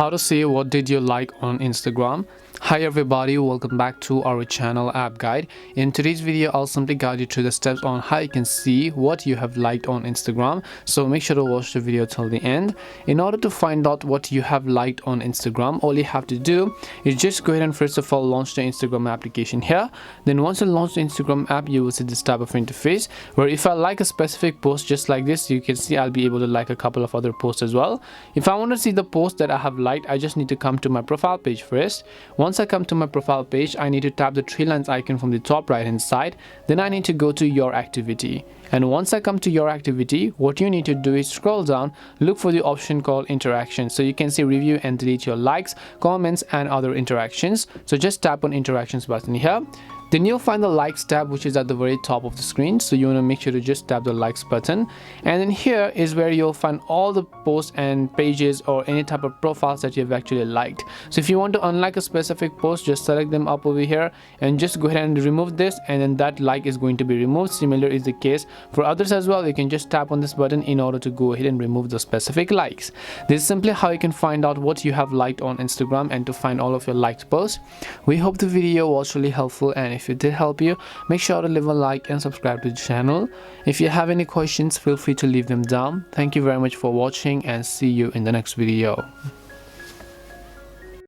How to see what did you like on Instagram. Hi everybody, welcome back to our channel App Guide. In today's video I'll simply guide you through the steps on how you can see what you have liked on Instagram, so make sure to watch the video till the end. In order to find out what you have liked on Instagram, all you have to do is just go ahead and first of all launch the Instagram application here. Then once you launch the Instagram app, you will see this type of interface where if I like a specific post just like this, you can see I'll be able to like a couple of other posts as well. If I want to see the post that I have liked, I just need to come to my profile page first. Once I come to my profile page, I need to tap the three lines icon from the top right hand side. Then I need to go to your activity. And once I come to your activity, what you need to do is scroll down, look for the option called interaction. So you can see review and delete your likes, comments and other interactions. So just tap on interactions button here. Then you'll find the likes tab, which is at the very top of the screen. So you want to make sure to just tap the likes button. And then here is where you'll find all the posts and pages or any type of profiles that you've actually liked. So if you want to unlike a specific post, just select them up over here and just go ahead and remove this, and then that like is going to be removed. Similar is the case for others as well. You can just tap on this button in order to go ahead and remove the specific likes. This is simply how you can find out what you have liked on Instagram and to find all of your liked posts. We hope the video was really helpful, and if it did help you, make sure to leave a like and subscribe to the channel. If you have any questions, feel free to leave them down. Thank you very much for watching and see you in the next video.